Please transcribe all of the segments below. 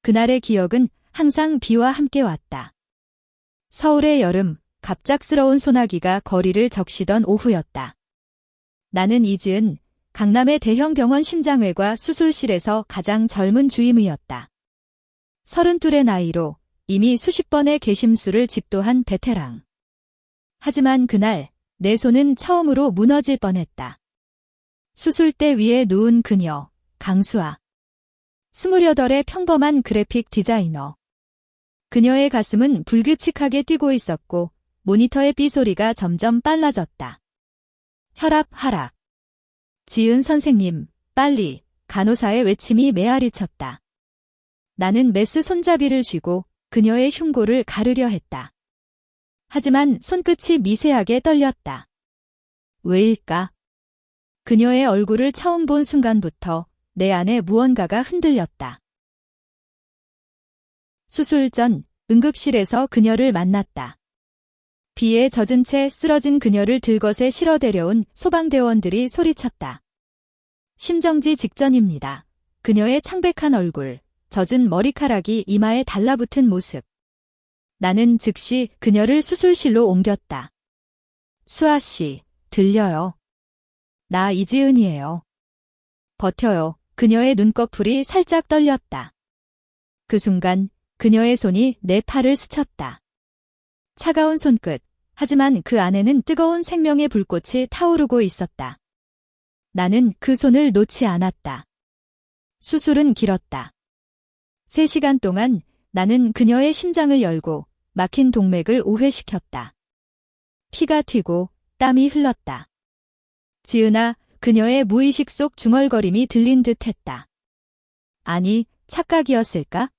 그날의 기억은 항상 비와 함께 왔다. 서울의 여름, 갑작스러운 소나기가 거리를 적시던 오후였다. 나는 이지은, 강남의 대형 병원 심장외과 수술실에서 가장 젊은 주임의였다. 32의 나이로 이미 수십 번의 개심수를 집도한 베테랑. 하지만 그날 내 손은 처음으로 무너질 뻔했다. 수술대 위에 누운 그녀, 강수아. 28의 평범한 그래픽 디자이너. 그녀의 가슴은 불규칙하게 뛰고 있었고 모니터의 삐소리가 점점 빨라졌다. 혈압 하락. 지은 선생님, 빨리. 간호사의 외침이 메아리 쳤다. 나는 메스 손잡이를 쥐고 그녀의 흉골을 가르려 했다. 하지만 손끝이 미세하게 떨렸다. 왜일까? 그녀의 얼굴을 처음 본 순간부터 내 안에 무언가가 흔들렸다. 수술 전 응급실에서 그녀를 만났다. 비에 젖은 채 쓰러진 그녀를 들것에 실어 데려온 소방대원들이 소리쳤다. 심정지 직전입니다. 그녀의 창백한 얼굴, 젖은 머리카락이 이마에 달라붙은 모습. 나는 즉시 그녀를 수술실로 옮겼다. 수아 씨, 들려요? 나 이지은이에요. 버텨요. 그녀의 눈꺼풀이 살짝 떨렸다. 그 순간 그녀의 손이 내 팔을 스쳤다. 차가운 손끝, 하지만 그 안에는 뜨거운 생명의 불꽃이 타오르고 있었다. 나는 그 손을 놓지 않았다. 수술은 길었다. 3시간 동안 나는 그녀의 심장을 열고 막힌 동맥을 오회시켰다. 피가 튀고 땀이 흘렀다. 지은아, 그녀의 무의식 속 중얼거림이 들린 듯 했다. 아니, 착각이었을까?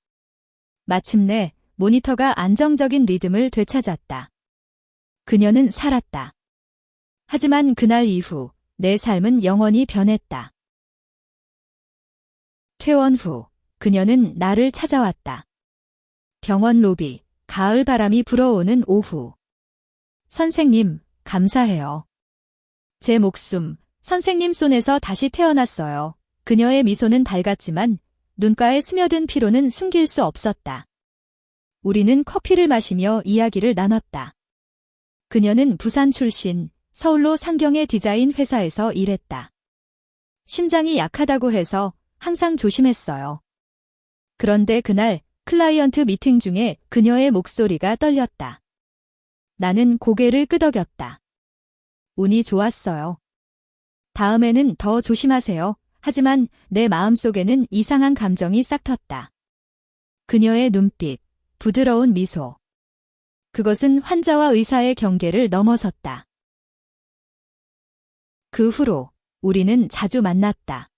마침내 모니터가 안정적인 리듬을 되찾았다. 그녀는 살았다. 하지만 그날 이후 내 삶은 영원히 변했다. 퇴원 후 그녀는 나를 찾아왔다. 병원 로비, 가을 바람이 불어오는 오후. 선생님, 감사해요. 제 목숨, 선생님 손에서 다시 태어났어요. 그녀의 미소는 밝았지만 눈가에 스며든 피로는 숨길 수 없었다. 우리는 커피를 마시며 이야기를 나눴다. 그녀는 부산 출신, 서울로 상경의 디자인 회사에서 일했다. 심장이 약하다고 해서 항상 조심했어요. 그런데 그날 클라이언트 미팅 중에 그녀의 목소리가 떨렸다. 나는 고개를 끄덕였다. 운이 좋았어요. 다음에는 더 조심하세요. 하지만 내 마음속에는 이상한 감정이 싹텄다. 그녀의 눈빛, 부드러운 미소. 그것은 환자와 의사의 경계를 넘어섰다. 그 후로 우리는 자주 만났다.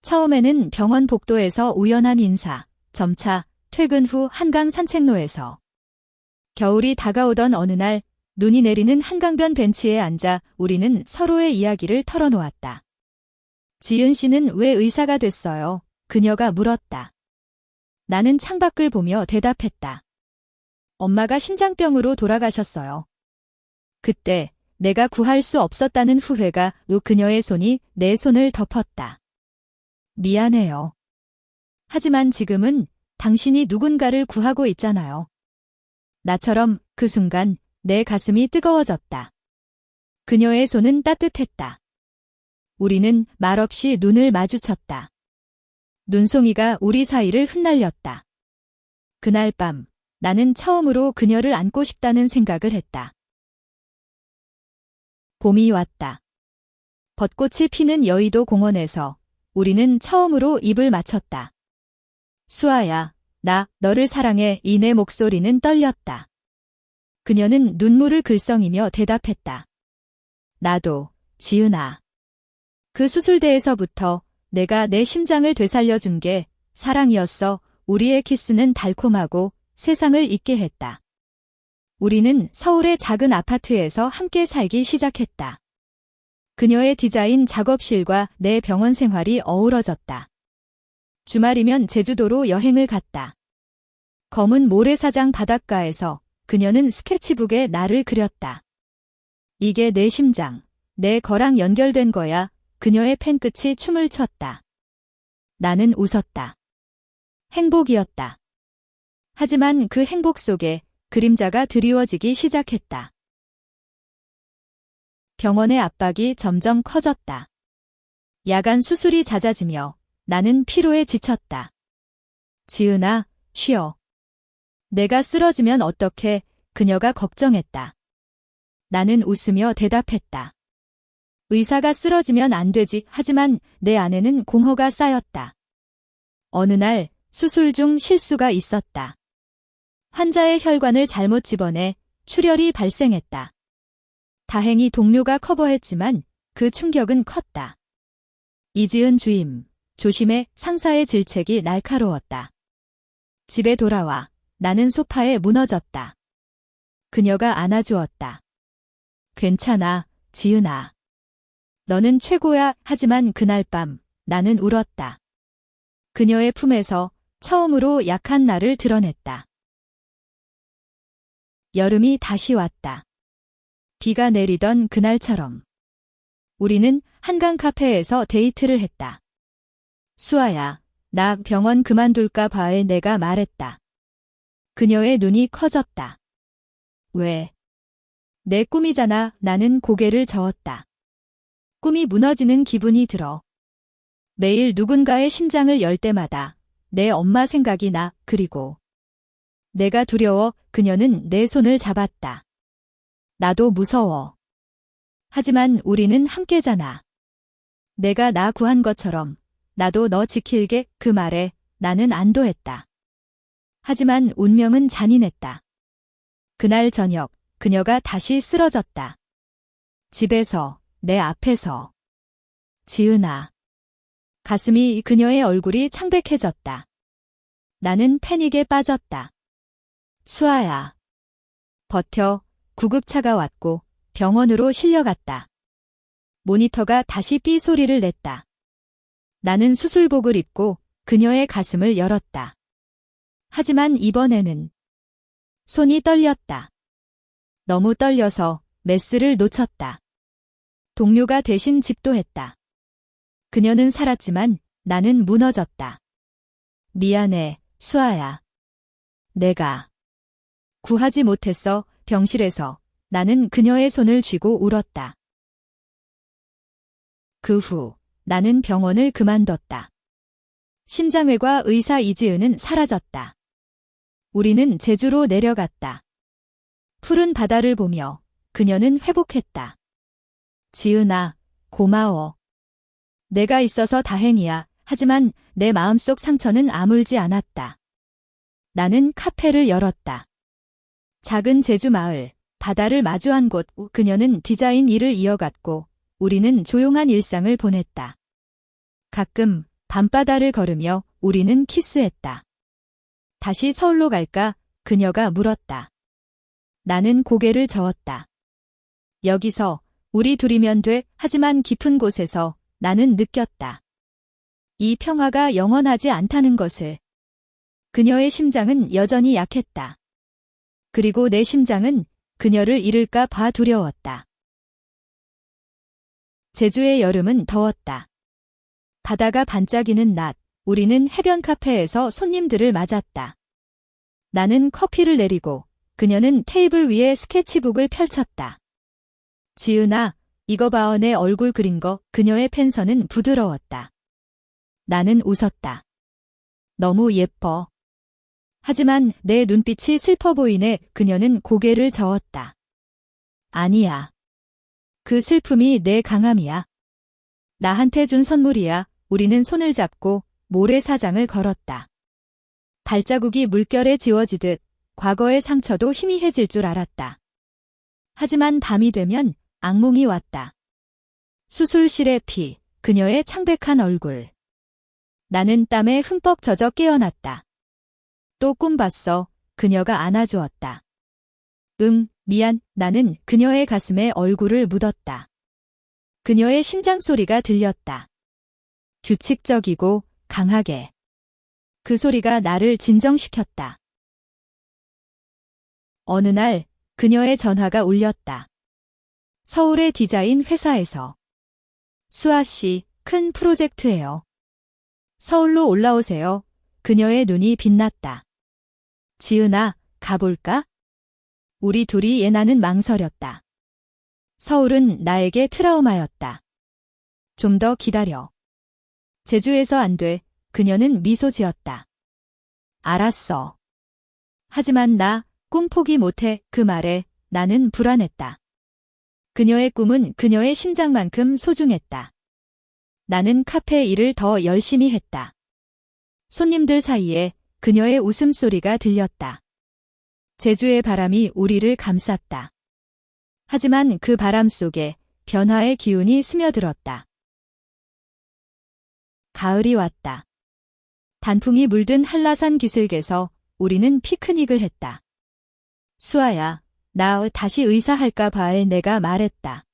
처음에는 병원 복도에서 우연한 인사, 점차 퇴근 후 한강 산책로에서. 겨울이 다가오던 어느 날 눈이 내리는 한강변 벤치에 앉아 우리는 서로의 이야기를 털어놓았다. 지은 씨는 왜 의사가 됐어요? 그녀가 물었다. 나는 창밖을 보며 대답했다. 엄마가 심장병으로 돌아가셨어요. 그때 내가 구할 수 없었다는 후회가 그녀의 손이 내 손을 덮었다. 미안해요. 하지만 지금은 당신이 누군가를 구하고 있잖아요. 나처럼 그 순간 내 가슴이 뜨거워졌다. 그녀의 손은 따뜻했다. 우리는 말없이 눈을 마주쳤다. 눈송이가 우리 사이를 흩날렸다. 그날 밤 나는 처음으로 그녀를 안고 싶다는 생각을 했다. 봄이 왔다. 벚꽃이 피는 여의도 공원에서 우리는 처음으로 입을 맞췄다. 수아야, 나 너를 사랑해. 이 내 목소리는 떨렸다. 그녀는 눈물을 글썽이며 대답했다. 나도, 지은아. 그 수술대에서부터 내가 내 심장을 되살려준 게 사랑이었어. 우리의 키스는 달콤하고 세상을 잊게 했다. 우리는 서울의 작은 아파트에서 함께 살기 시작했다. 그녀의 디자인 작업실과 내 병원 생활이 어우러졌다. 주말이면 제주도로 여행을 갔다. 검은 모래사장 바닷가에서 그녀는 스케치북에 나를 그렸다. 이게 내 심장, 내 거랑 연결된 거야. 그녀의 펜끝이 춤을 췄다. 나는 웃었다. 행복이었다. 하지만 그 행복 속에 그림자가 드리워지기 시작했다. 병원의 압박이 점점 커졌다. 야간 수술이 잦아지며 나는 피로에 지쳤다. 지은아, 쉬어. 내가 쓰러지면 어떡해? 그녀가 걱정했다. 나는 웃으며 대답했다. 의사가 쓰러지면 안 되지. 하지만 내 안에는 공허가 쌓였다. 어느 날 수술 중 실수가 있었다. 환자의 혈관을 잘못 집어내 출혈이 발생했다. 다행히 동료가 커버했지만 그 충격은 컸다. 이지은 주임, 조심해. 상사의 질책이 날카로웠다. 집에 돌아와 나는 소파에 무너졌다. 그녀가 안아주었다. 괜찮아, 지은아. 너는 최고야. 하지만 그날 밤 나는 울었다. 그녀의 품에서 처음으로 약한 나를 드러냈다. 여름이 다시 왔다. 비가 내리던 그날처럼. 우리는 한강 카페에서 데이트를 했다. 수아야, 나 병원 그만둘까 봐에 내가 말했다. 그녀의 눈이 커졌다. 왜? 내 꿈이잖아. 나는 고개를 저었다. 꿈이 무너지는 기분이 들어. 매일 누군가의 심장을 열 때마다 내 엄마 생각이 나. 그리고 내가 두려워. 그녀는 내 손을 잡았다. 나도 무서워. 하지만 우리는 함께잖아. 내가 나 구한 것처럼 나도 너 지킬게. 그 말에 나는 안도했다. 하지만 운명은 잔인했다. 그날 저녁 그녀가 다시 쓰러졌다. 집에서, 내 앞에서. 지은아. 가슴이 그녀의 얼굴이 창백해졌다. 나는 패닉에 빠졌다. 수아야. 버텨. 구급차가 왔고 병원으로 실려갔다. 모니터가 다시 삐 소리를 냈다. 나는 수술복을 입고 그녀의 가슴을 열었다. 하지만 이번에는 손이 떨렸다. 너무 떨려서 메스를 놓쳤다. 동료가 대신 집도했다. 그녀는 살았지만 나는 무너졌다. 미안해, 수아야. 내가 구하지 못했어. 병실에서 나는 그녀의 손을 쥐고 울었다. 그 후 나는 병원을 그만뒀다. 심장외과 의사 이지은은 사라졌다. 우리는 제주로 내려갔다. 푸른 바다를 보며 그녀는 회복했다. 지은아, 고마워. 내가 있어서 다행이야. 하지만 내 마음속 상처는 아물지 않았다. 나는 카페를 열었다. 작은 제주 마을, 바다를 마주한 곳. 그녀는 디자인 일을 이어갔고 우리는 조용한 일상을 보냈다. 가끔 밤바다를 걸으며 우리는 키스했다. 다시 서울로 갈까? 그녀가 물었다. 나는 고개를 저었다. 여기서 우리 둘이면 돼. 하지만 깊은 곳에서 나는 느꼈다. 이 평화가 영원하지 않다는 것을. 그녀의 심장은 여전히 약했다. 그리고 내 심장은 그녀를 잃을까 봐 두려웠다. 제주의 여름은 더웠다. 바다가 반짝이는 낮, 우리는 해변 카페에서 손님들을 맞았다. 나는 커피를 내리고 그녀는 테이블 위에 스케치북을 펼쳤다. 지은아, 이거 봐. 내 얼굴 그린 거. 그녀의 펜선은 부드러웠다. 나는 웃었다. 너무 예뻐. 하지만 내 눈빛이 슬퍼 보이네. 그녀는 고개를 저었다. 아니야. 그 슬픔이 내 강함이야. 나한테 준 선물이야. 우리는 손을 잡고 모래사장을 걸었다. 발자국이 물결에 지워지듯 과거의 상처도 희미해질 줄 알았다. 하지만 밤이 되면 악몽이 왔다. 수술실의 피, 그녀의 창백한 얼굴. 나는 땀에 흠뻑 젖어 깨어났다. 또 꿈 봤어. 그녀가 안아주었다. 응, 미안. 나는 그녀의 가슴에 얼굴을 묻었다. 그녀의 심장 소리가 들렸다. 규칙적이고 강하게. 그 소리가 나를 진정시켰다. 어느 날 그녀의 전화가 울렸다. 서울의 디자인 회사에서. 수아 씨, 큰 프로젝트예요. 서울로 올라오세요. 그녀의 눈이 빛났다. 지은아, 가볼까? 우리 둘이 예나는 망설였다. 서울은 나에게 트라우마였다. 좀 더 기다려. 제주에서 안 돼. 그녀는 미소 지었다. 알았어. 하지만 나 꿈 포기 못해. 그 말에 나는 불안했다. 그녀의 꿈은 그녀의 심장만큼 소중했다. 나는 카페 일을 더 열심히 했다. 손님들 사이에 그녀의 웃음소리가 들렸다. 제주의 바람이 우리를 감쌌다. 하지만 그 바람 속에 변화의 기운이 스며들었다. 가을이 왔다. 단풍이 물든 한라산 기슭에서 우리는 피크닉을 했다. 수아야, 나 다시 의사할까 봐에 내가 말했다.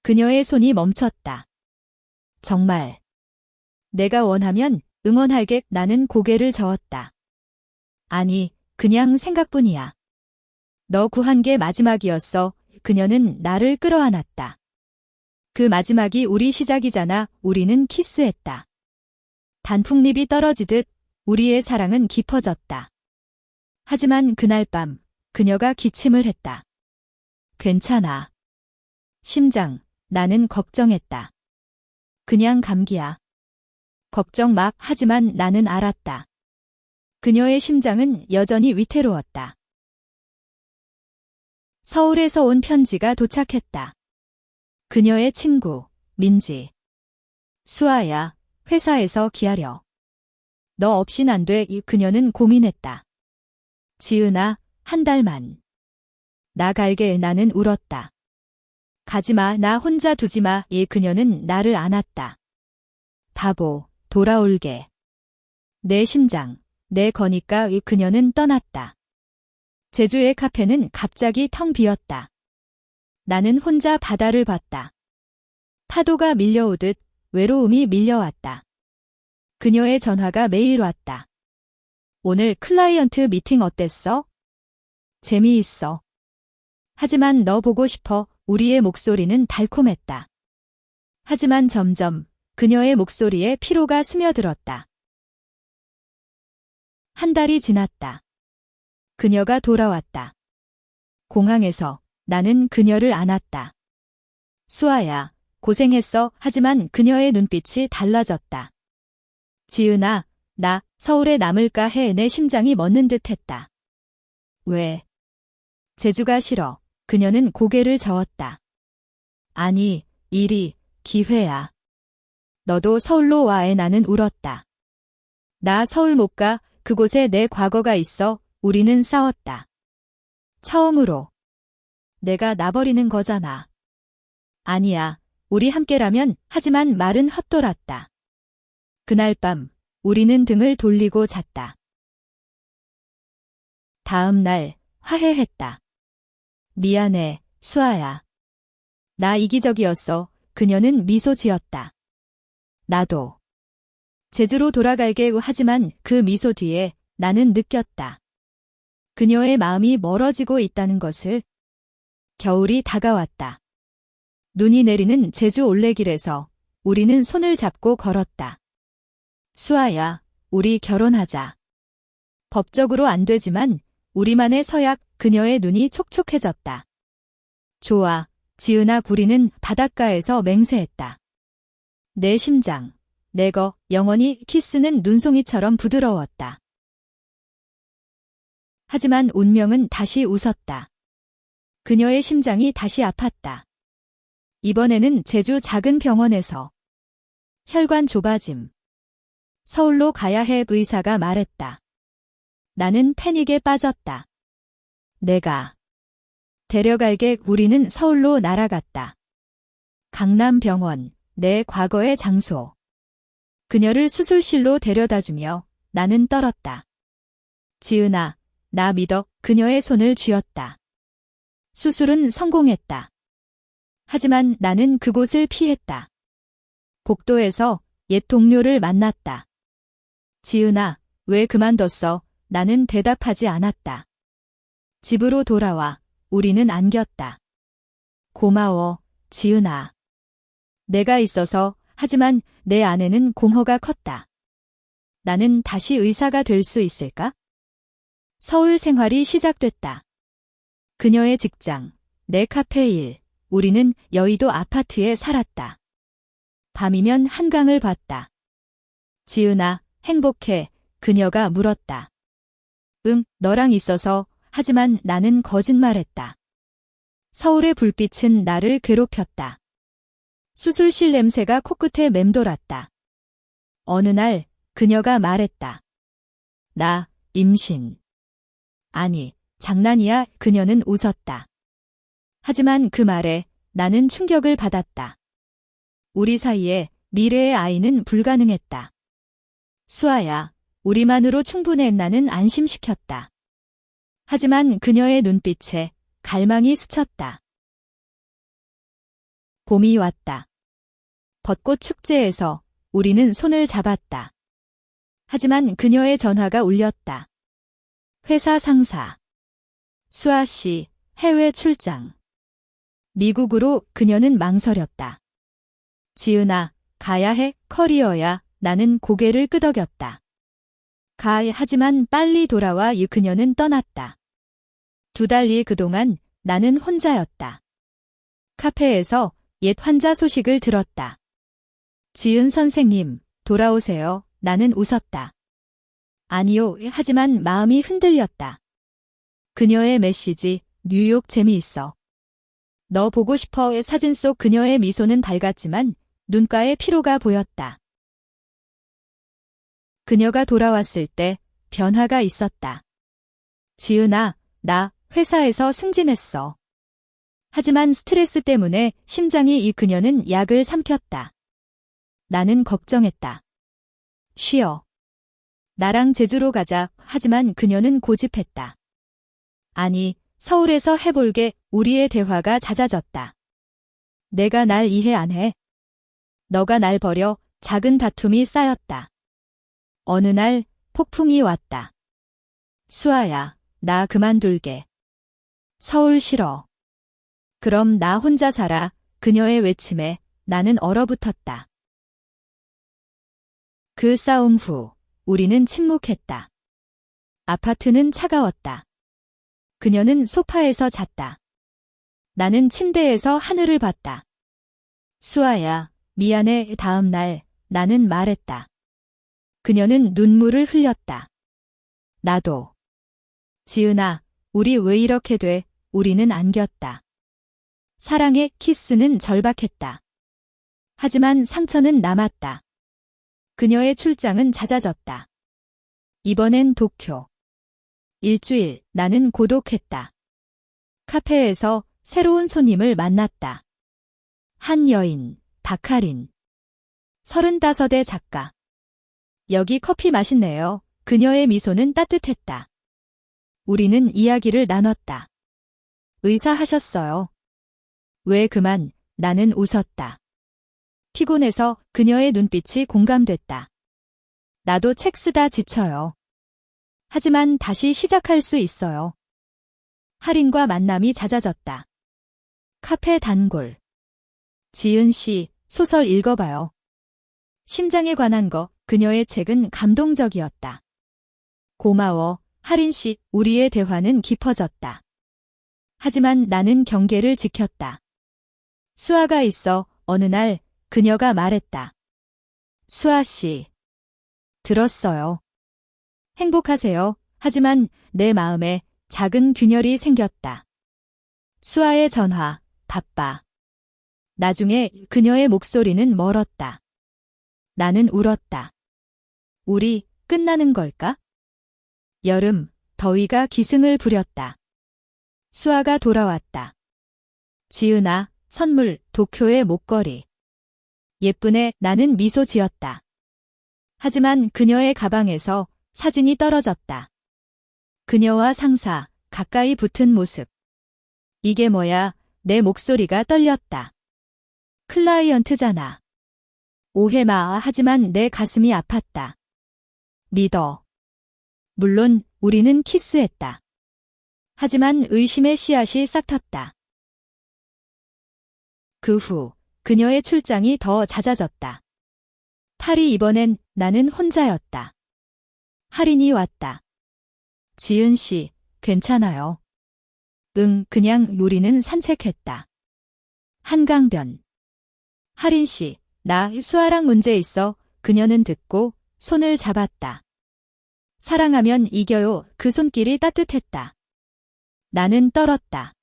그녀의 손이 멈췄다. 정말. 내가 원하면 응원할게. 나는 고개를 저었다. 아니, 그냥 생각뿐이야. 너 구한 게 마지막이었어. 그녀는 나를 끌어안았다. 그 마지막이 우리 시작이잖아. 우리는 키스했다. 단풍잎이 떨어지듯 우리의 사랑은 깊어졌다. 하지만 그날 밤 그녀가 기침을 했다. 괜찮아. 심장, 나는 걱정했다. 그냥 감기야. 걱정 마. 하지만 나는 알았다. 그녀의 심장은 여전히 위태로웠다. 서울에서 온 편지가 도착했다. 그녀의 친구, 민지. 수아야, 회사에서 기다려. 너 없인 안 돼. 그녀는 고민했다. 지은아, 한 달만. 나 갈게. 나는 울었다. 가지마. 나 혼자 두지마. 그녀는 나를 안았다. 바보, 돌아올게. 내 심장, 내 거니까. 그녀는 떠났다. 제주의 카페는 갑자기 텅 비었다. 나는 혼자 바다를 봤다. 파도가 밀려오듯 외로움이 밀려왔다. 그녀의 전화가 매일 왔다. 오늘 클라이언트 미팅 어땠어? 재미있어. 하지만 너 보고 싶어. 우리의 목소리는 달콤했다. 하지만 점점 그녀의 목소리에 피로가 스며들었다. 한 달이 지났다. 그녀가 돌아왔다. 공항에서 나는 그녀를 안았다. 수아야, 고생했어. 하지만 그녀의 눈빛이 달라졌다. 지은아, 나 서울에 남을까 해. 내 심장이 멎는 듯 했다. 왜? 제주가 싫어. 그녀는 고개를 저었다. 아니, 일이, 기회야. 너도 서울로 와. 나는 울었다. 나 서울 못 가. 그곳에 내 과거가 있어. 우리는 싸웠다. 처음으로. 내가 나버리는 거잖아. 아니야. 우리 함께라면. 하지만 말은 헛돌았다. 그날 밤 우리는 등을 돌리고 잤다. 다음 날 화해했다. 미안해, 수아야. 나 이기적이었어. 그녀는 미소 지었다. 나도. 제주로 돌아갈게. 하지만 그 미소 뒤에 나는 느꼈다. 그녀의 마음이 멀어지고 있다는 것을. 겨울이 다가왔다. 눈이 내리는 제주 올레길에서 우리는 손을 잡고 걸었다. 수아야, 우리 결혼하자. 법적으로 안 되지만 우리만의 서약. 그녀의 눈이 촉촉해졌다. 좋아, 지은아. 우리는 바닷가에서 맹세했다. 내 심장, 내 거, 영원히. 키스는 눈송이처럼 부드러웠다. 하지만 운명은 다시 웃었다. 그녀의 심장이 다시 아팠다. 이번에는 제주 작은 병원에서. 혈관 좁아짐. 서울로 가야 해. 의사가 말했다. 나는 패닉에 빠졌다. 내가 데려갈게. 우리는 서울로 날아갔다. 강남병원, 내 과거의 장소. 그녀를 수술실로 데려다주며 나는 떨었다. 지은아, 나 믿어. 그녀의 손을 쥐었다. 수술은 성공했다. 하지만 나는 그곳을 피했다. 복도에서 옛 동료를 만났다. 지은아, 왜 그만뒀어? 나는 대답하지 않았다. 집으로 돌아와 우리는 안겼다. 고마워, 지은아. 내가 있어서. 하지만 내 안에는 공허가 컸다. 나는 다시 의사가 될 수 있을까? 서울 생활이 시작됐다. 그녀의 직장, 내 카페 일, 우리는 여의도 아파트에 살았다. 밤이면 한강을 봤다. 지은아, 행복해. 그녀가 물었다. 응, 너랑 있어서. 하지만 나는 거짓말했다. 서울의 불빛은 나를 괴롭혔다. 수술실 냄새가 코끝에 맴돌았다. 어느 날 그녀가 말했다. 나 임신. 아니, 장난이야. 그녀는 웃었다. 하지만 그 말에 나는 충격을 받았다. 우리 사이에 미래의 아이는 불가능했다. 수아야, 우리만으로 충분해. 나는 안심시켰다. 하지만 그녀의 눈빛에 갈망이 스쳤다. 봄이 왔다. 벚꽃 축제에서 우리는 손을 잡았다. 하지만 그녀의 전화가 울렸다. 회사 상사. 수아 씨, 해외 출장. 미국으로. 그녀는 망설였다. 지은아, 가야 해. 커리어야. 나는 고개를 끄덕였다. 하지만 빨리 돌아와. 그녀는 떠났다. 2달 그동안 나는 혼자였다. 카페에서 옛 환자 소식을 들었다. 지은 선생님, 돌아오세요. 나는 웃었다. 아니요. 하지만 마음이 흔들렸다. 그녀의 메시지, 뉴욕 재미있어. 너 보고 싶어. 사진 속 그녀의 미소는 밝았지만 눈가에 피로가 보였다. 그녀가 돌아왔을 때 변화가 있었다. 지은아, 나 회사에서 승진했어. 하지만 스트레스 때문에 심장이. 그녀는 약을 삼켰다. 나는 걱정했다. 쉬어. 나랑 제주로 가자. 하지만 그녀는 고집했다. 아니, 서울에서 해볼게. 우리의 대화가 잦아졌다. 내가 날 이해 안 해. 너가 날 버려. 작은 다툼이 쌓였다. 어느 날 폭풍이 왔다. 수아야, 나 그만둘게. 서울 싫어. 그럼 나 혼자 살아. 그녀의 외침에 나는 얼어붙었다. 그 싸움 후 우리는 침묵했다. 아파트는 차가웠다. 그녀는 소파에서 잤다. 나는 침대에서 하늘을 봤다. 수아야, 미안해. 다음 날 나는 말했다. 그녀는 눈물을 흘렸다. 나도. 지은아, 우리 왜 이렇게 돼? 우리는 안겼다. 사랑의 키스는 절박했다. 하지만 상처는 남았다. 그녀의 출장은 잦아졌다. 이번엔 도쿄. 일주일. 나는 고독했다. 카페에서 새로운 손님을 만났다. 한 여인, 박하린. 35의 작가. 여기 커피 맛있네요. 그녀의 미소는 따뜻했다. 우리는 이야기를 나눴다. 의사 하셨어요. 왜 그만? 나는 웃었다. 피곤해서. 그녀의 눈빛이 공감됐다. 나도 책 쓰다 지쳐요. 하지만 다시 시작할 수 있어요. 할인과 만남이 잦아졌다. 카페 단골. 지은 씨, 소설 읽어봐요. 심장에 관한 거. 그녀의 책은 감동적이었다. 고마워, 하린 씨. 우리의 대화는 깊어졌다. 하지만 나는 경계를 지켰다. 수아가 있어. 어느 날 그녀가 말했다. 수아 씨. 들었어요. 행복하세요. 하지만 내 마음에 작은 균열이 생겼다. 수아의 전화, 바빠. 나중에 그녀의 목소리는 멀었다. 나는 울었다. 우리 끝나는 걸까? 여름, 더위가 기승을 부렸다. 수아가 돌아왔다. 지은아, 선물, 도쿄의 목걸이. 예쁘네. 나는 미소 지었다. 하지만 그녀의 가방에서 사진이 떨어졌다. 그녀와 상사, 가까이 붙은 모습. 이게 뭐야? 내 목소리가 떨렸다. 클라이언트잖아. 오해 마. 하지만 내 가슴이 아팠다. 믿어. 물론 우리는 키스했다. 하지만 의심의 씨앗이 싹텄다. 그 후 그녀의 출장이 더 잦아졌다. 파리. 이번엔 나는 혼자였다. 할인이 왔다. 지은 씨, 괜찮아요. 응, 그냥 우리는 산책했다. 한강변. 할인 씨, 나 수아랑 문제 있어. 그녀는 듣고 손을 잡았다. 사랑하면 이겨요. 그 손길이 따뜻했다. 나는 떨었다.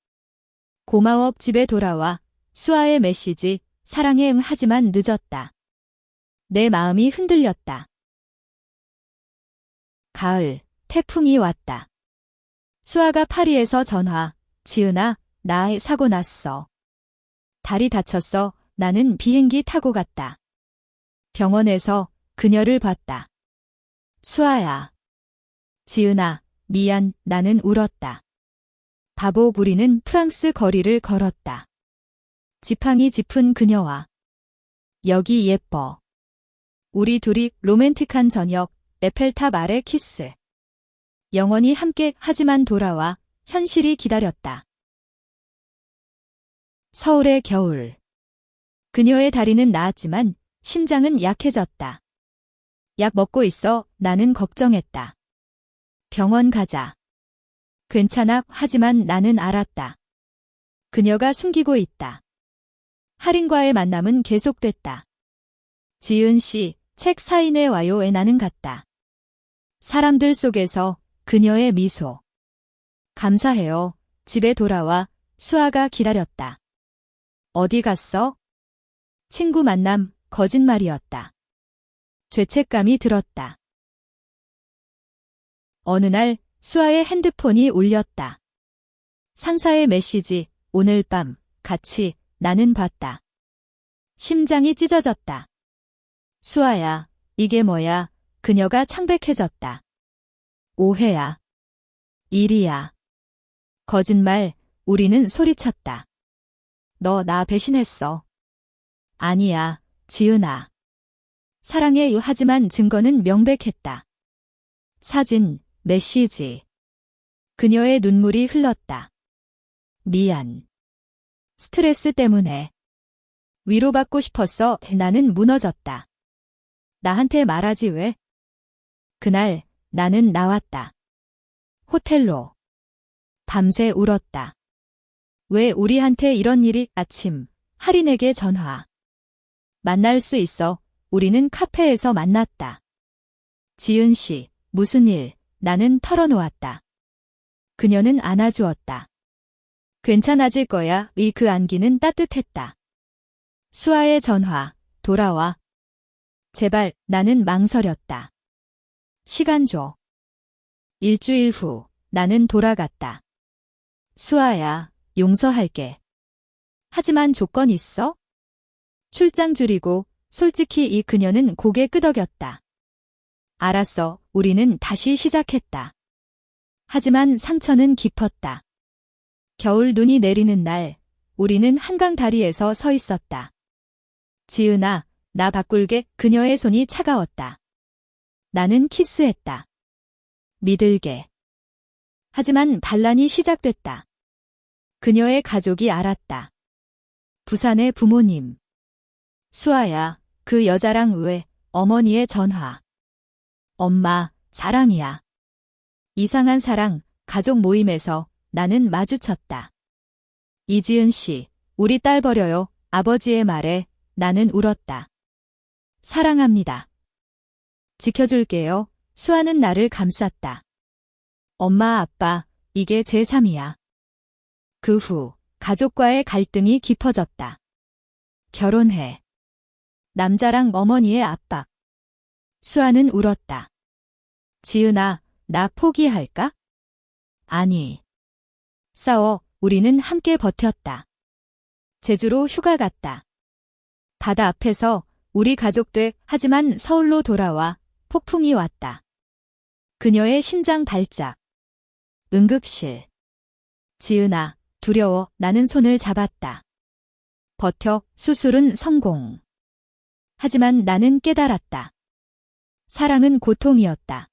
고마워. 집에 돌아와 수아의 메시지, 사랑해. 하지만 늦었다. 내 마음이 흔들렸다. 가을, 태풍이 왔다. 수아가 파리에서 전화. 지은아, 나 사고 났어. 다리 다쳤어. 나는 비행기 타고 갔다. 병원에서 그녀를 봤다. 수아야. 지은아, 미안. 나는 울었다. 바보. 우리는 프랑스 거리를 걸었다. 지팡이 짚은 그녀와 여기 예뻐. 우리 둘이 로맨틱한 저녁, 에펠탑 아래 키스. 영원히 함께. 하지만 돌아와 현실이 기다렸다. 서울의 겨울. 그녀의 다리는 나았지만 심장은 약해졌다. 약 먹고 있어. 나는 걱정했다. 병원 가자. 괜찮아. 하지만 나는 알았다. 그녀가 숨기고 있다. 할인과의 만남은 계속됐다. 지은 씨, 책 사인회 와요에 나는 갔다. 사람들 속에서 그녀의 미소. 감사해요. 집에 돌아와 수아가 기다렸다. 어디 갔어? 친구 만남. 거짓말이었다. 죄책감이 들었다. 어느 날 수아의 핸드폰이 울렸다. 상사의 메시지. 오늘 밤 같이. 나는 봤다. 심장이 찢어졌다. 수아야, 이게 뭐야? 그녀가 창백해졌다. 오해야. 일이야. 거짓말. 우리는 소리쳤다. 너 나 배신했어. 아니야, 지은아. 사랑해. 하지만 증거는 명백했다. 사진, 메시지. 그녀의 눈물이 흘렀다. 미안. 스트레스 때문에. 위로받고 싶었어. 나는 무너졌다. 나한테 말하지 왜? 그날 나는 나왔다. 호텔로. 밤새 울었다. 왜 우리한테 이런 일이? 아침, 할인에게 전화. 만날 수 있어. 우리는 카페에서 만났다. 지은 씨, 무슨 일? 나는 털어놓았다. 그녀는 안아주었다. 괜찮아질 거야. 그 안기는 따뜻했다. 수아의 전화. 돌아와. 제발. 나는 망설였다. 시간 줘. 일주일 후 나는 돌아갔다. 수아야, 용서할게. 하지만 조건 있어? 출장 줄이고. 솔직히 그녀는 고개 끄덕였다. 알았어. 우리는 다시 시작했다. 하지만 상처는 깊었다. 겨울 눈이 내리는 날, 우리는 한강 다리에서 서 있었다. 지은아, 나 바꿀게. 그녀의 손이 차가웠다. 나는 키스했다. 믿을게. 하지만 반란이 시작됐다. 그녀의 가족이 알았다. 부산의 부모님. 수아야, 그 여자랑 왜? 어머니의 전화. 엄마, 사랑이야. 이상한 사랑. 가족 모임에서 나는 마주쳤다. 이지은 씨, 우리 딸 버려요. 아버지의 말에 나는 울었다. 사랑합니다. 지켜줄게요. 수아는 나를 감쌌다. 엄마, 아빠, 이게 제3이야. 그 후 가족과의 갈등이 깊어졌다. 결혼해. 남자랑 어머니의 압박. 수아는 울었다. 지은아, 나 포기할까? 아니. 싸워. 우리는 함께 버텼다. 제주로 휴가 갔다. 바다 앞에서 우리 가족들. 하지만 서울로 돌아와 폭풍이 왔다. 그녀의 심장 발작. 응급실. 지은아, 두려워. 나는 손을 잡았다. 버텨. 수술은 성공. 하지만 나는 깨달았다. 사랑은 고통이었다.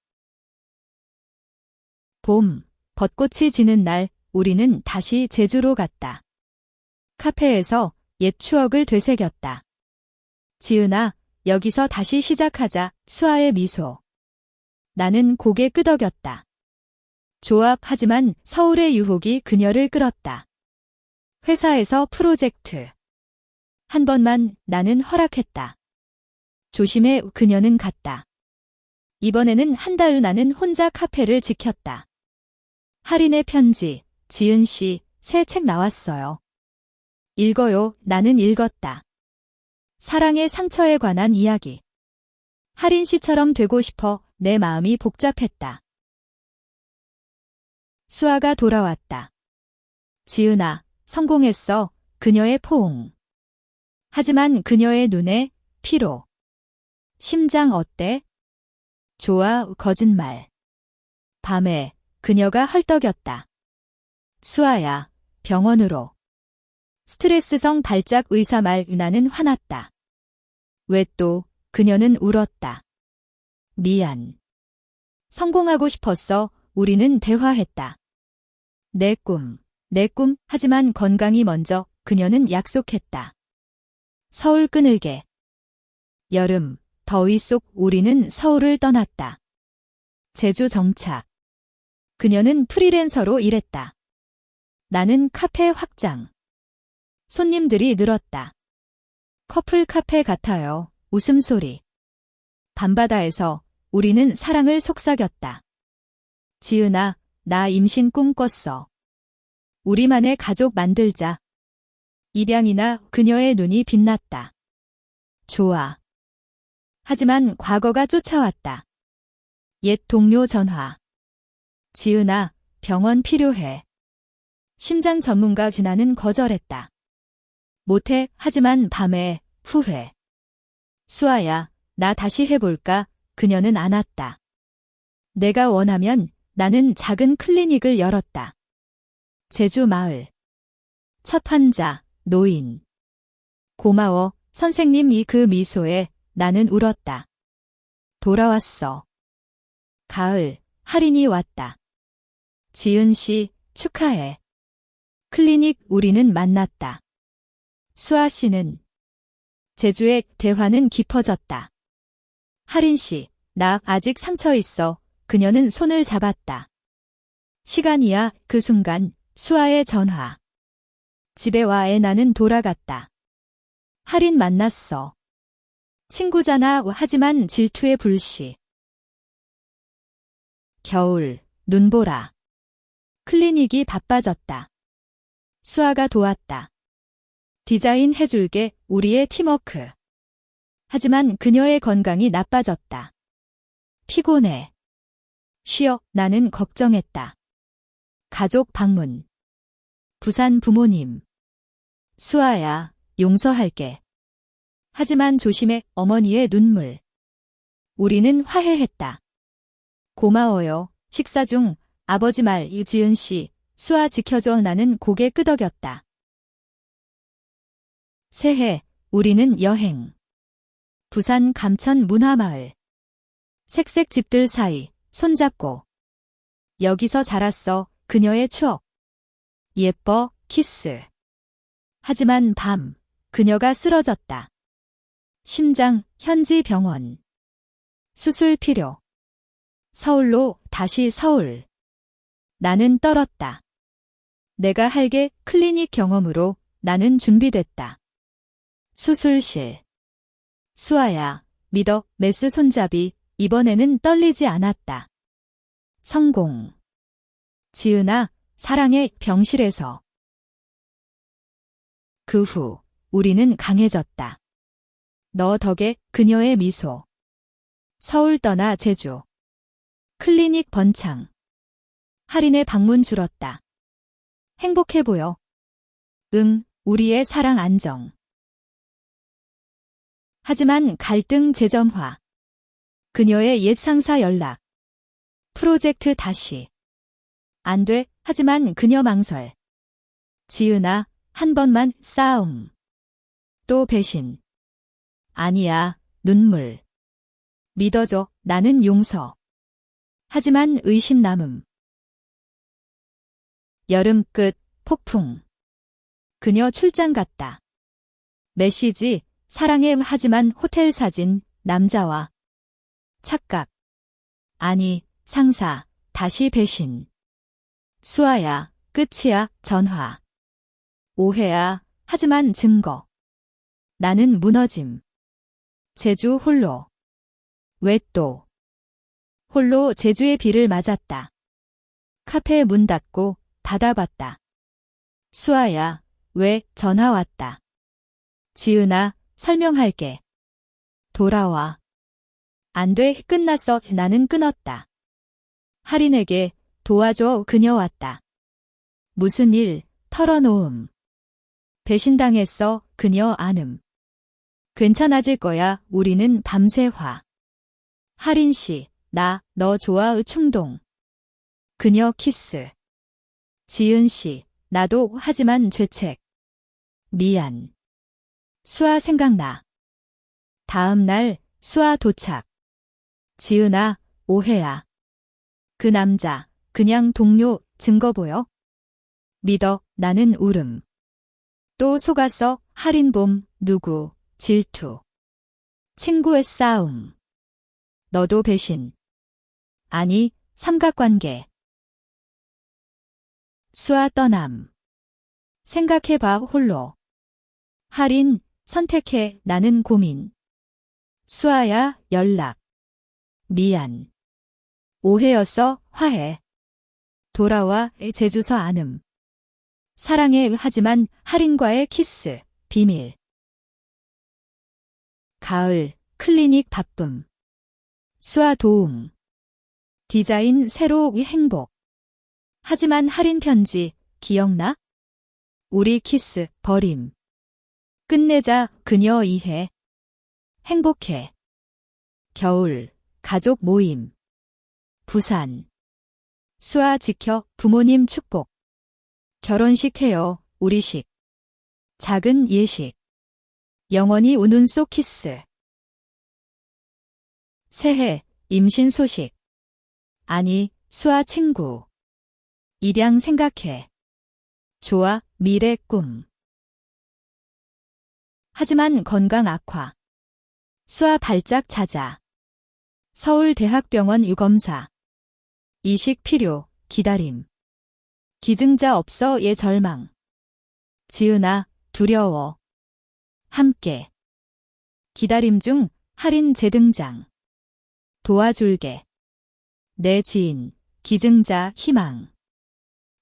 봄, 벚꽃이 지는 날, 우리는 다시 제주로 갔다. 카페에서 옛 추억을 되새겼다. 지은아, 여기서 다시 시작하자. 수아의 미소. 나는 고개 끄덕였다. 좋아, 하지만 서울의 유혹이 그녀를 끌었다. 회사에서 프로젝트. 한 번만 나는 허락했다. 조심해, 그녀는 갔다. 이번에는 한 달 후 나는 혼자 카페를 지켰다. 할인의 편지, 지은 씨, 새 책 나왔어요. 읽어요. 나는 읽었다. 사랑의 상처에 관한 이야기. 할인 씨처럼 되고 싶어 내 마음이 복잡했다. 수아가 돌아왔다. 지은아, 성공했어. 그녀의 포옹. 하지만 그녀의 눈에 피로. 심장 어때? 좋아, 거짓말. 밤에 그녀가 헐떡였다. 수아야, 병원으로. 스트레스성 발작 의사 말. 나는 화났다. 왜 또? 그녀는 울었다. 미안. 성공하고 싶었어. 우리는 대화했다. 내 꿈. 하지만 건강이 먼저. 그녀는 약속했다. 서울 끈을게. 여름, 더위 속 우리는 서울을 떠났다. 제주 정착. 그녀는 프리랜서로 일했다. 나는 카페 확장. 손님들이 늘었다. 커플 카페 같아요. 웃음소리. 밤바다에서 우리는 사랑을 속삭였다. 지은아, 나 임신 꿈 꿨어. 우리만의 가족 만들자. 입양이나 그녀의 눈이 빛났다. 좋아. 하지만 과거가 쫓아왔다. 옛 동료 전화. 지은아, 병원 필요해. 심장 전문가. 나는 거절했다. 못해. 하지만 밤에 후회. 수아야, 나 다시 해볼까? 그녀는 안 왔다. 내가 원하면. 나는 작은 클리닉을 열었다. 제주 마을. 첫 환자, 노인. 고마워, 선생님. 그 미소에 나는 울었다. 돌아왔어. 가을, 할인이 왔다. 지은 씨, 축하해. 클리닉. 우리는 만났다. 수아 씨는. 제주의 대화는 깊어졌다. 할인 씨, 나 아직 상처 있어. 그녀는 손을 잡았다. 시간이야. 그 순간 수아의 전화. 집에 와. 나는 돌아갔다. 할인 만났어. 친구잖아. 하지만 질투의 불씨. 겨울, 눈보라. 클리닉이 바빠졌다. 수아가 도왔다. 디자인 해줄게. 우리의 팀워크. 하지만 그녀의 건강이 나빠졌다. 피곤해. 쉬어. 나는 걱정했다. 가족 방문. 부산 부모님. 수아야, 용서할게. 하지만 조심해. 어머니의 눈물. 우리는 화해했다. 고마워요. 식사 중 아버지 말. 유지은 씨, 수아 지켜줘. 나는 고개 끄덕였다. 새해, 우리는 여행. 부산 감천 문화마을. 색색 집들 사이, 손잡고. 여기서 자랐어. 그녀의 추억. 예뻐, 키스. 하지만 밤, 그녀가 쓰러졌다. 심장, 현지 병원. 수술 필요. 서울로, 다시 서울. 나는 떨었다. 내가 할게. 클리닉 경험으로 나는 준비됐다. 수술실. 수아야, 믿어. 메스 손잡이. 이번에는 떨리지 않았다. 성공. 지은아, 사랑의 병실에서. 그 후, 우리는 강해졌다. 너 덕에. 그녀의 미소. 서울 떠나 제주. 클리닉 번창. 할인의 방문 줄었다. 행복해 보여. 응, 우리의 사랑 안정. 하지만 갈등 재점화. 그녀의 옛 상사 연락. 프로젝트 다시. 안 돼. 하지만 그녀 망설. 지은아, 한 번만. 싸움. 또 배신. 아니야. 눈물. 믿어줘. 나는 용서. 하지만 의심 남음. 여름 끝. 폭풍. 그녀 출장 갔다. 메시지. 사랑해. 하지만 호텔 사진. 남자와. 착각. 아니, 상사, 다시 배신. 수아야, 끝이야, 전화. 오해야, 하지만 증거. 나는 무너짐. 제주 홀로. 왜 또? 홀로 제주의 비를 맞았다. 카페 문 닫고 받아봤다. 수아야, 왜 전화 왔다. 지은아, 설명할게. 돌아와. 안 돼, 끝났어. 나는 끊었다. 할인에게 도와줘. 그녀 왔다. 무슨 일, 털어놓음. 배신당했어. 그녀 안음. 괜찮아질 거야. 우리는 밤새 화. 할인 씨, 너 좋아의 충동. 그녀 키스. 지은 씨, 나도 하지만 죄책. 미안. 수아 생각나. 다음 날 수아 도착. 지은아, 오해야. 그 남자, 그냥 동료, 증거 보여? 믿어, 나는 울음. 또 속았어, 할인봄, 누구, 질투. 친구의 싸움. 너도 배신. 아니, 삼각관계. 수아 떠남. 생각해봐, 홀로. 할인, 선택해, 나는 고민. 수아야, 연락. 미안. 오해였어, 화해. 돌아와, 제주서 안음. 사랑해, 하지만 할인과의 키스, 비밀. 가을, 클리닉 바쁨. 수아 도움. 디자인 새로 행복. 하지만 할인 편지, 기억나? 우리 키스, 버림. 끝내자, 그녀 이해. 행복해. 겨울, 가족 모임. 부산. 수아 지켜, 부모님 축복. 결혼식 해요, 우리식. 작은 예식. 영원히 우는 속 키스. 새해, 임신 소식. 아니, 수아 친구. 입양 생각해. 좋아, 미래 꿈. 하지만 건강 악화. 수아 발작 찾아. 서울대학병원 유검사. 이식 필요, 기다림. 기증자 없어, 얘 절망. 지은아, 두려워. 함께. 기다림 중 할인 재등장. 도와줄게. 내 지인, 기증자 희망.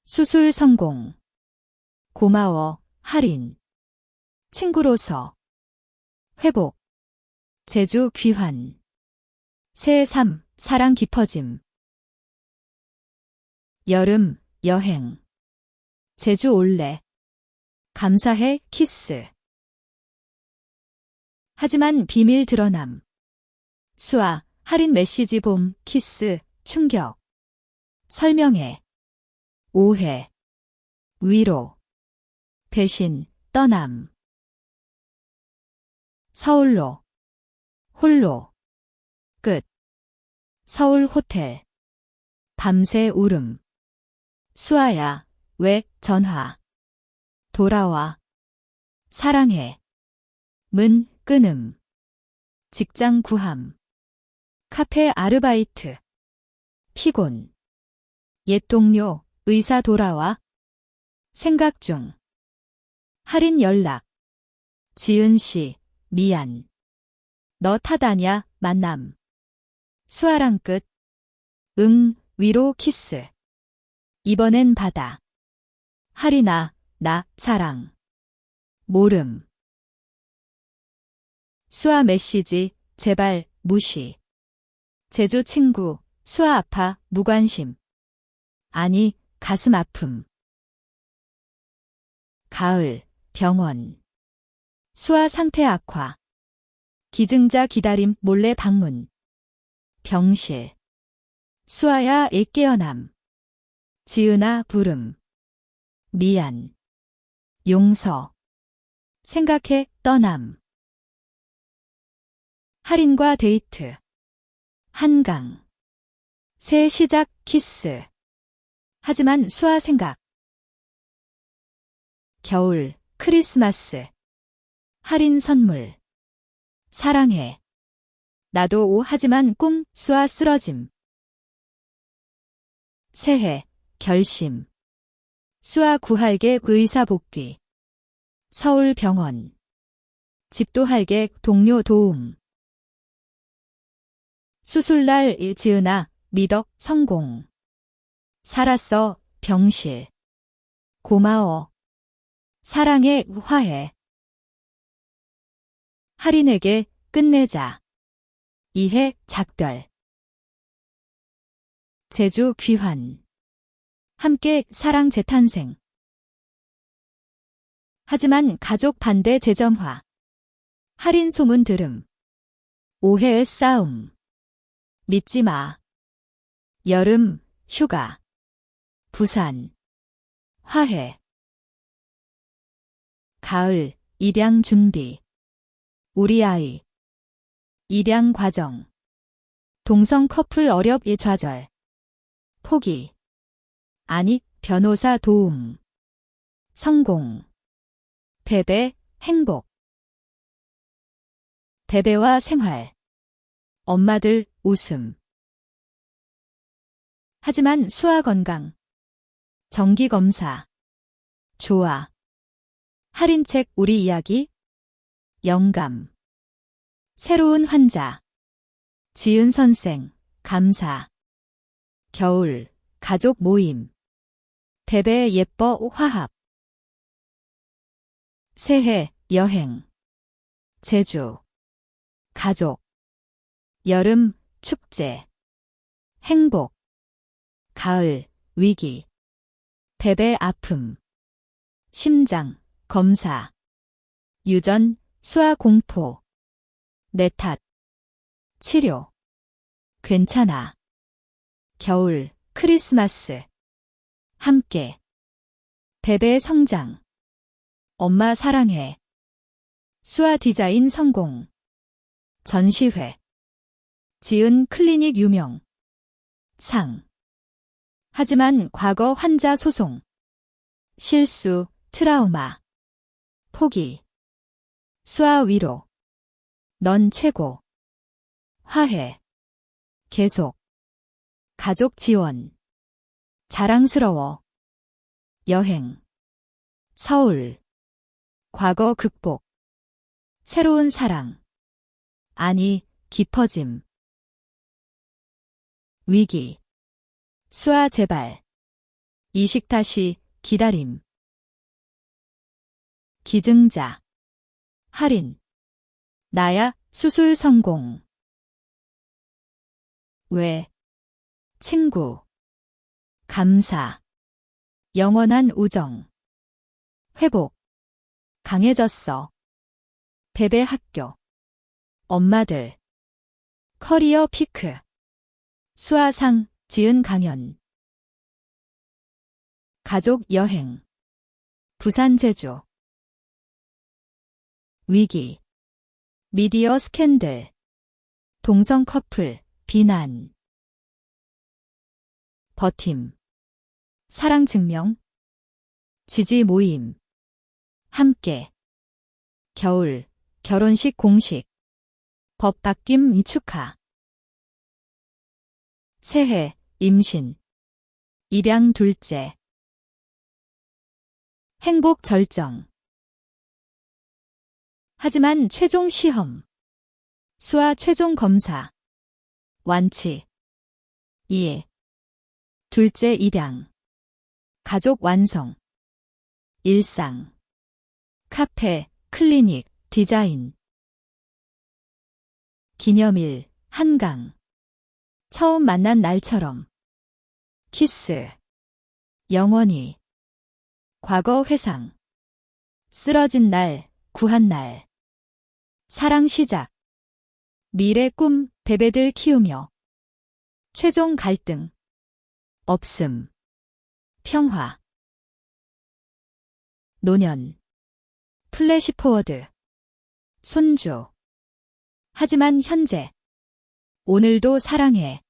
수술 성공. 고마워, 할인. 친구로서. 회복. 제주 귀환. 새해 삶, 사랑 깊어짐. 여름, 여행. 제주 올래. 감사해, 키스. 하지만 비밀 드러남. 수아, 할인 메시지 봄, 키스, 충격. 설명해. 오해. 위로. 배신, 떠남. 서울로. 홀로. 끝. 서울 호텔. 밤새 울음. 수아야, 왜 전화. 돌아와. 사랑해. 문 끊음. 직장 구함. 카페 아르바이트. 피곤. 옛 동료, 의사 돌아와. 생각 중. 할인 연락. 지은 씨, 미안. 너 탓아냐, 만남. 수아랑 끝. 응, 위로 키스. 이번엔 받아. 할인아, 나, 사랑. 모름. 수아 메시지, 제발, 무시. 제주 친구, 수아 아파, 무관심. 아니, 가슴 아픔. 가을, 병원. 수아 상태 악화. 기증자 기다림, 몰래 방문. 병실. 수아야, 애 깨어남. 지은아, 부름. 미안. 용서. 생각해, 떠남. 할인과 데이트. 한강. 새 시작, 키스. 하지만 수아 생각. 겨울, 크리스마스. 할인 선물. 사랑해. 나도 하지만 꿈, 수아 쓰러짐. 새해, 결심. 수아 구할객 의사 복귀. 서울병원. 집도할객 동료 도움. 수술날 지은아, 미덕, 성공. 살았어, 병실. 고마워. 사랑해, 화해. 할인에게 끝내자. 이해, 작별. 제주 귀환. 함께 사랑 재탄생. 하지만 가족 반대 재점화. 할인 소문 들음. 오해의 싸움. 믿지 마. 여름, 휴가. 부산. 화해. 가을, 입양 준비. 우리 아이. 입양 과정. 동성 커플 어렵이 좌절. 포기. 아니, 변호사 도움. 성공. 베베, 행복. 베베와 생활. 엄마들, 웃음. 하지만 수아 건강. 정기검사. 좋아. 할인책 우리 이야기. 영감. 새로운 환자. 지은 선생, 감사. 겨울, 가족 모임. 베베 예뻐 화합. 새해, 여행. 제주. 가족. 여름, 축제. 행복. 가을, 위기. 베베 아픔. 심장, 검사. 유전, 수아 공포. 내 탓. 치료. 괜찮아. 겨울, 크리스마스. 함께. 베베의 성장. 엄마 사랑해. 수아 디자인 성공. 전시회. 지은 클리닉 유명. 상. 하지만 과거 환자 소송. 실수, 트라우마. 포기. 수아 위로. 넌 최고. 화해. 계속. 가족 지원. 자랑스러워. 여행. 서울. 과거 극복. 새로운 사랑. 아니, 깊어짐. 위기. 수아 재발. 이식 다시, 기다림. 기증자. 할인. 나야, 수술 성공. 왜. 친구. 감사. 영원한 우정. 회복. 강해졌어. 베베 학교. 엄마들. 커리어 피크. 수아상, 지은 강연. 가족 여행. 부산 제주. 위기. 미디어 스캔들. 동성 커플, 비난. 버팀. 사랑 증명. 지지 모임. 함께. 겨울. 결혼식 공식. 법 바뀜 축하. 새해. 임신. 입양 둘째. 행복 절정. 하지만 최종 시험. 수아 최종 검사. 완치. 이해. 둘째 입양. 가족 완성. 일상. 카페, 클리닉, 디자인. 기념일, 한강. 처음 만난 날처럼. 키스. 영원히. 과거 회상. 쓰러진 날, 구한 날. 사랑 시작. 미래 꿈, 베베들 키우며. 최종 갈등. 없음. 평화. 노년. 플래시포워드. 손주. 하지만 현재. 오늘도 사랑해.